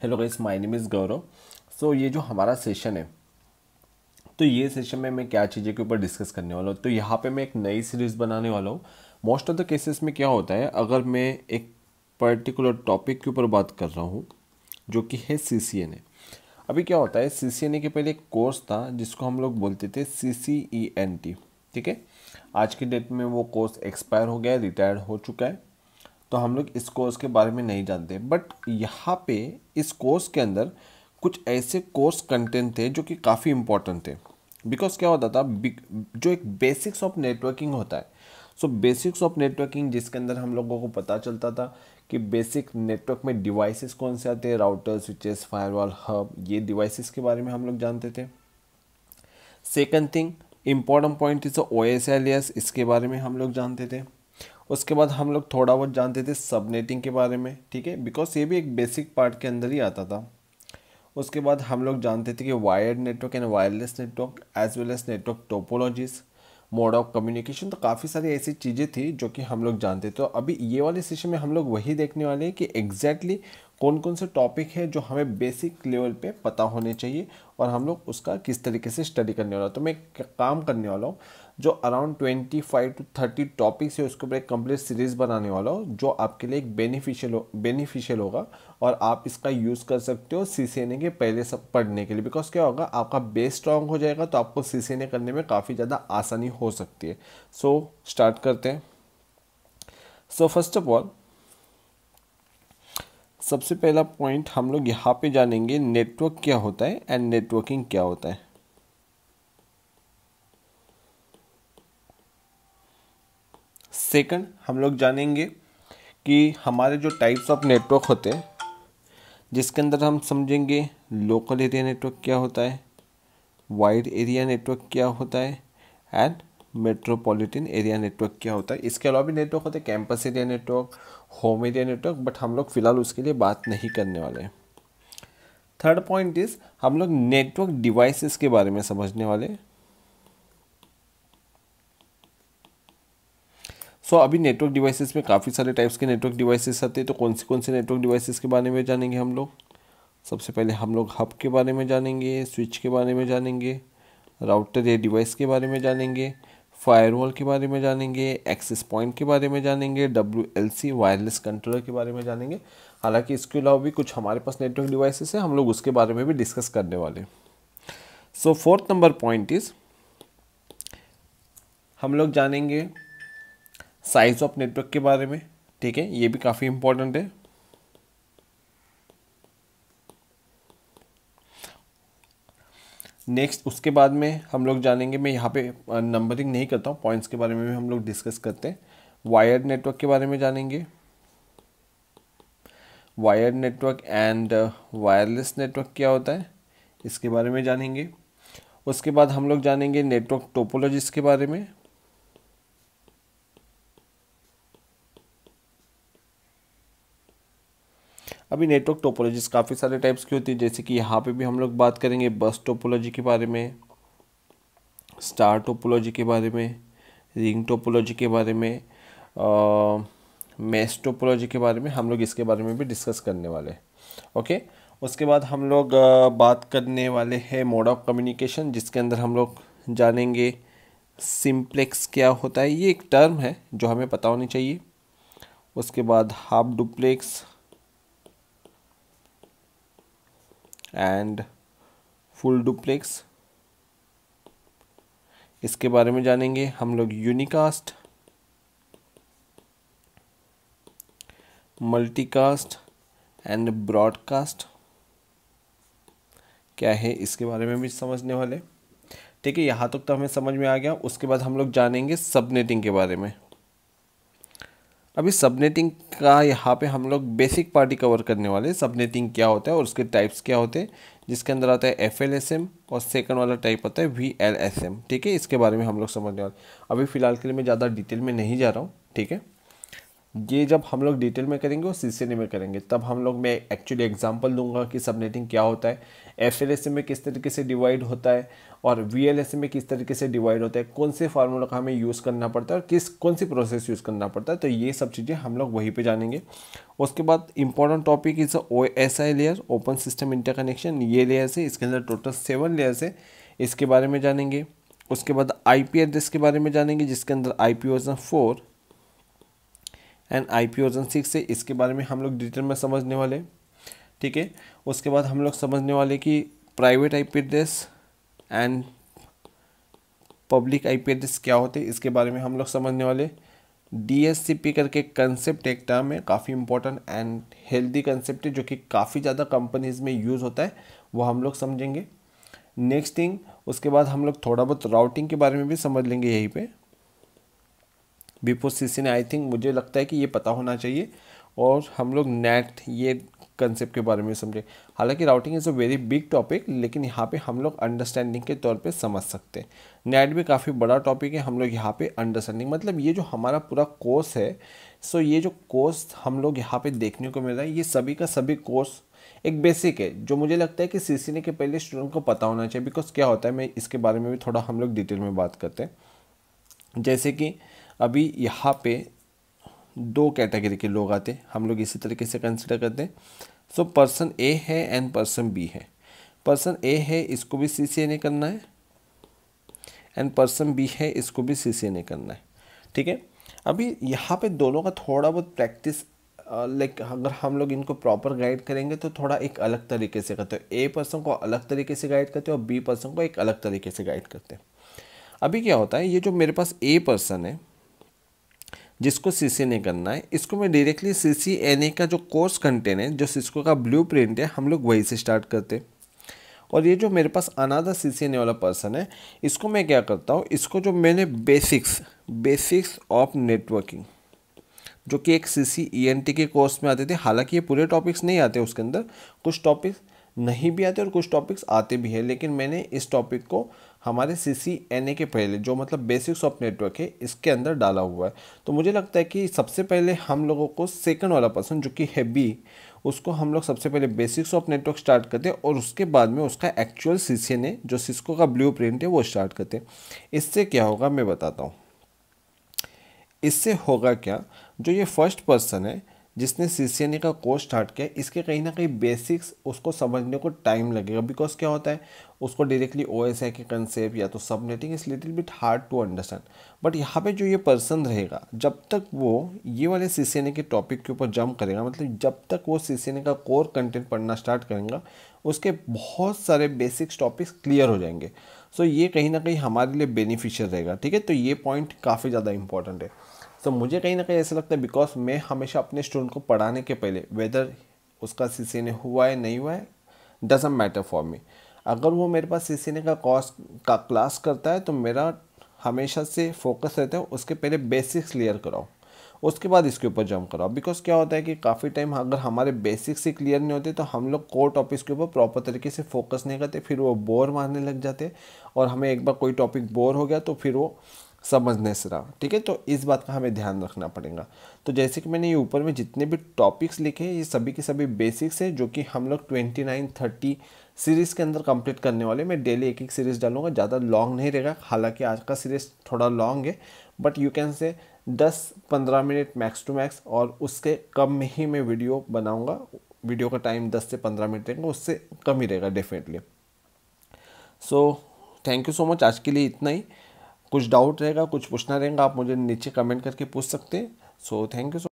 Hello guys, my name is Gaurav. So ये जो हमारा सेशन है, तो ये सेशन में मैं क्या चीज़ें के ऊपर डिस्कस करने वाला हूँ। तो यहाँ पे मैं एक नई सीरीज़ बनाने वाला हूँ। मोस्ट ऑफ द केसेस में क्या होता है, अगर मैं एक पर्टिकुलर टॉपिक के ऊपर बात कर रहा हूँ जो कि है CCNA। अभी क्या होता है, CCNA के पहले एक कोर्स था जिसको हम लोग बोलते थे CCENT। ठीक है, आज की डेट में वो कोर्स एक्सपायर हो गया है, रिटायर्ड हो चुका है। तो हम लोग इस कोर्स के बारे में नहीं जानते, बट यहाँ पे इस कोर्स के अंदर कुछ ऐसे कोर्स कंटेंट थे जो कि काफ़ी इंपॉर्टेंट थे। बिकॉज क्या होता था, जो एक बेसिक्स ऑफ नेटवर्किंग होता है, सो बेसिक्स ऑफ नेटवर्किंग जिसके अंदर हम लोगों को पता चलता था कि बेसिक नेटवर्क में डिवाइसेस कौन से आते हैं, राउटर, स्विचेस, फायरवॉल, हब, ये डिवाइसेस के बारे में हम लोग जानते थे। Second thing, important point is OS alias, इसके बारे में हम लोग जानते थे। उसके बाद हम लोग थोड़ा बहुत जानते थे सबनेटिंग के बारे में, ठीक है, बिकॉज ये भी एक बेसिक पार्ट के अंदर ही आता था। उसके बाद हम लोग जानते थे कि wired network and wireless network as well as network topologies, mode of communication. तो काफ़ी सारी ऐसी चीज़ें थी जो कि हम लोग जानते थे। तो अभी ये वाले सेशन में हम लोग वही देखने वाले हैं कि एग्जैक्टली कौन कौन से टॉपिक है जो हमें बेसिक लेवल पे पता होने चाहिए और हम लोग उसका किस तरीके से स्टडी करने वाला। तो मैं एक काम करने वाला हूँ, जो अराउंड 25 to 30 टॉपिक्स है उसके ऊपर एक कंप्लीट सीरीज बनाने वाला हूँ, जो आपके लिए एक बेनिफिशियल होगा और आप इसका यूज़ कर सकते हो CCNA के पहले सब पढ़ने के लिए। बिकॉज क्या होगा, आपका बेस स्ट्रांग हो जाएगा तो आपको CCNA करने में काफ़ी ज़्यादा आसानी हो सकती है। सो स्टार्ट करते हैं। सो फर्स्ट ऑफ ऑल, सबसे पहला पॉइंट हम लोग यहाँ पे जानेंगे नेटवर्क क्या होता है एंड नेटवर्किंग क्या होता है। सेकंड, हम लोग जानेंगे कि हमारे जो टाइप्स ऑफ नेटवर्क होते हैं, जिसके अंदर हम समझेंगे लोकल एरिया नेटवर्क क्या होता है, वाइड एरिया नेटवर्क क्या होता है एंड मेट्रोपॉलिटन एरिया नेटवर्क क्या होता है। इसके अलावा भी नेटवर्क होते हैं, campus area network, home area network, but हम लोग फिलहाल उसके लिए बात नहीं करने वाले हैं। थर्ड पॉइंट इज, हम लोग नेटवर्क डिवाइसेस के बारे में समझने वाले हैं। अभी नेटवर्क डिवाइसेस में काफ़ी सारे टाइप्स के नेटवर्क डिवाइसेस आते हैं। तो कौन से नेटवर्क डिवाइसेस के बारे में जानेंगे हम लोग। सबसे पहले हम लोग हब के बारे में जानेंगे, स्विच के बारे में जानेंगे, राउटर या डिवाइस के बारे में जानेंगे, फायरवॉल के बारे में जानेंगे, एक्सेस पॉइंट के बारे में जानेंगे, WLC वायरलेस कंट्रोलर के बारे में जानेंगे। हालांकि इसके अलावा भी कुछ हमारे पास नेटवर्क डिवाइसेस है, हम लोग उसके बारे में भी डिस्कस करने वाले। फोर्थ नंबर पॉइंट इज, हम लोग जानेंगे साइज ऑफ नेटवर्क के बारे में। ठीक है, ये भी काफ़ी इंपॉर्टेंट है। नेक्स्ट, उसके बाद में हम लोग जानेंगे, मैं यहाँ पे नंबरिंग नहीं करता हूँ, पॉइंट्स के बारे में भी हम लोग डिस्कस करते हैं। वायर्ड नेटवर्क के बारे में जानेंगे, wired network and wireless network क्या होता है इसके बारे में जानेंगे। उसके बाद हम लोग जानेंगे नेटवर्क टोपोलॉजीज के बारे में। अभी नेटवर्क टोपोलॉजीज काफ़ी सारे टाइप्स की होती है, जैसे कि यहाँ पे भी हम लोग बात करेंगे बस टोपोलॉजी के बारे में, स्टार टोपोलॉजी के बारे में, रिंग टोपोलॉजी के बारे में, मेश टोपोलॉजी के बारे में। हम लोग इसके बारे में भी डिस्कस करने वाले हैं। ओके, उसके बाद हम लोग बात करने वाले हैं मोड ऑफ कम्युनिकेशन, जिसके अंदर हम लोग जानेंगे सिंप्लेक्स क्या होता है, ये एक टर्म है जो हमें पता होनी चाहिए। उसके बाद half duplex and full duplex, इसके बारे में जानेंगे हम लोग। यूनिकास्ट, मल्टीकास्ट एंड ब्रॉडकास्ट क्या है इसके बारे में भी समझने वाले। ठीक है, यहाँ तक तो हमें समझ में आ गया। उसके बाद हम लोग जानेंगे सबनेटिंग के बारे में। अभी सबनेटिंग का यहाँ पे हम लोग बेसिक पार्ट ही कवर करने वाले हैं। सबनेटिंग क्या होता है और उसके टाइप्स क्या होते हैं, जिसके अंदर आता है FLSM और सेकंड वाला टाइप आता है VLSM। ठीक है, इसके बारे में हम लोग समझने वाले। अभी फ़िलहाल के लिए मैं ज़्यादा डिटेल में नहीं जा रहा हूँ। ठीक है, ये जब हम लोग डिटेल में करेंगे और सीसीएनए में करेंगे तब हम लोग, मैं एक्चुअली एग्जांपल दूंगा कि सबनेटिंग क्या होता है, एफएलएसए में किस तरीके से डिवाइड होता है और वीएलएसए में किस तरीके से डिवाइड होता है, कौन से फार्मूला का हमें यूज़ करना पड़ता है और कौन सी प्रोसेस यूज़ करना पड़ता है। तो ये सब चीज़ें हम लोग वहीं पे जानेंगे। उसके बाद important topic is OSI layer, open system interconnection. ये लेयर्स है, इसके अंदर टोटल 7 लेयर्स है, इसके बारे में जानेंगे। उसके बाद आईपी एड्रेस के बारे में जानेंगे, जिसके अंदर IP version 4 and IP version 6 है, इसके बारे में हम लोग डिटेल में समझने वाले। ठीक है, उसके बाद हम लोग समझने वाले कि private IP address and public IP address क्या होते हैं, इसके बारे में हम लोग समझने वाले। DHCP करके कंसेप्ट एक टर्म है, काफ़ी इंपॉर्टेंट एंड हेल्दी कंसेप्ट है, जो कि काफ़ी ज़्यादा कंपनीज में यूज़ होता है, वो हम लोग समझेंगे। नेक्स्ट थिंग, उसके बाद हम लोग थोड़ा बहुत राउटिंग के बारे में भी समझ लेंगे यहीं पे। बिफोर सीसीएनए आई थिंक मुझे लगता है कि ये पता होना चाहिए। और हम लोग नेट, ये कंसेप्ट के बारे में समझे। हालांकि routing is a very big topic, लेकिन यहाँ पे हम लोग अंडरस्टैंडिंग के तौर पे समझ सकते हैं। नेट भी काफ़ी बड़ा टॉपिक है, हम लोग यहाँ पे अंडरस्टैंडिंग, मतलब ये जो हमारा पूरा कोर्स है, सो ये जो कोर्स हम लोग यहाँ पे देखने को मिल रहा है, ये सभी का सभी कोर्स एक बेसिक है, जो मुझे लगता है कि सीसीएनए के पहले स्टूडेंट को पता होना चाहिए। बिकॉज क्या होता है, मैं इसके बारे में भी थोड़ा हम लोग डिटेल में बात करते हैं। जैसे कि अभी यहाँ पे 2 कैटेगरी के लोग आते हैं, हम लोग इसी तरीके से कंसिडर करते हैं। सो पर्सन ए है एंड पर्सन बी है। पर्सन ए है, इसको भी सीसीएनए करना है, एंड पर्सन बी है, इसको भी सीसीएनए करना है। ठीक है, अभी यहाँ पे दोनों का थोड़ा बहुत प्रैक्टिस, लाइक अगर हम लोग इनको प्रॉपर गाइड करेंगे तो थोड़ा एक अलग तरीके से करते हैं। ए पर्सन को अलग तरीके से गाइड करते हैं और बी पर्सन को एक अलग तरीके से गाइड करते हैं। अभी क्या होता है, ये जो मेरे पास ए पर्सन है जिसको सीसीएनए करना है, इसको मैं डायरेक्टली सीसीएनए का जो कोर्स कंटेंट है, जो सिस्को का ब्लूप्रिंट है, हम लोग वहीं से स्टार्ट करते हैं। और ये जो मेरे पास अनादर सीसीएनए वाला पर्सन है, इसको मैं क्या करता हूँ, इसको जो मैंने बेसिक्स ऑफ नेटवर्किंग, जो कि एक CCENT के कोर्स में आते थे, हालांकि ये पूरे टॉपिक्स नहीं आते उसके अंदर, कुछ टॉपिक्स नहीं भी आते और कुछ टॉपिक्स आते भी हैं, लेकिन मैंने इस टॉपिक को हमारे CCNA के पहले, जो मतलब बेसिक्स ऑफ नेटवर्क है, इसके अंदर डाला हुआ है। तो मुझे लगता है कि सबसे पहले हम लोगों को सेकंड वाला पर्सन जो कि है बी, उसको हम लोग सबसे पहले बेसिक्स ऑफ नेटवर्क स्टार्ट करते हैं और उसके बाद में उसका एक्चुअल CCNA जो सिस्को का ब्लूप्रिंट है वो स्टार्ट करते हैं। इससे क्या होगा मैं बताता हूँ। इससे होगा क्या, जो ये फर्स्ट पर्सन है जिसने सीसीएनए का कोर्स स्टार्ट किया, इसके कहीं ना कहीं बेसिक्स उसको समझने को टाइम लगेगा। बिकॉज क्या होता है, उसको डायरेक्टली OSI के कंसेप्ट या तो subnetting is little bit hard to understand. But यहाँ पे जो ये पर्सन रहेगा, जब तक वो ये वाले सीसीएनए के टॉपिक के ऊपर जंप करेगा, मतलब जब तक वो सीसीएनए का कोर कंटेंट पढ़ना स्टार्ट करेगा, उसके बहुत सारे बेसिक्स टॉपिक्स क्लियर हो जाएंगे। सो ये कहीं ना कहीं हमारे लिए बेनिफिशियल रहेगा। ठीक है, तो ये पॉइंट काफ़ी ज़्यादा इंपॉर्टेंट है। तो मुझे कहीं ना कहीं ऐसा लगता है, बिकॉज मैं हमेशा अपने स्टूडेंट को पढ़ाने के पहले, वेदर उसका सीसीएनए हुआ है नहीं हुआ है, डजेंट मैटर फॉर मी। अगर वो मेरे पास सीसीएनए का क्लास करता है तो मेरा हमेशा से फोकस रहता है उसके पहले बेसिक्स क्लियर कराओ, उसके बाद इसके ऊपर जंप कराओ। बिकॉज क्या होता है कि काफ़ी टाइम अगर हमारे बेसिक्स ही क्लियर नहीं होते तो हम लोग कोर टॉपिक्स के ऊपर प्रॉपर तरीके से फोकस नहीं करते, फिर वो बोर मारने लग जाते, और हमें एक बार कोई टॉपिक बोर हो गया तो फिर वो समझने से रहा। ठीक है, तो इस बात का हमें ध्यान रखना पड़ेगा। तो जैसे कि मैंने ये ऊपर में जितने भी टॉपिक्स लिखे हैं, ये सभी के सभी बेसिक्स है, जो कि हम लोग 29-30 सीरीज़ के अंदर कंप्लीट करने वाले। मैं डेली एक एक सीरीज़ डालूंगा, ज़्यादा लॉन्ग नहीं रहेगा। हालांकि आज का सीरीज़ थोड़ा लॉन्ग है, but you can say 10-15 minute max to max, और उसके कम में ही मैं वीडियो बनाऊँगा। वीडियो का टाइम 10 से 15 मिनट रहेगा, उससे कम ही रहेगा definitely. So thank you so much, आज के लिए इतना ही। कुछ डाउट रहेगा, कुछ पूछना रहेगा, आप मुझे नीचे कमेंट करके पूछ सकते हैं। So thank you so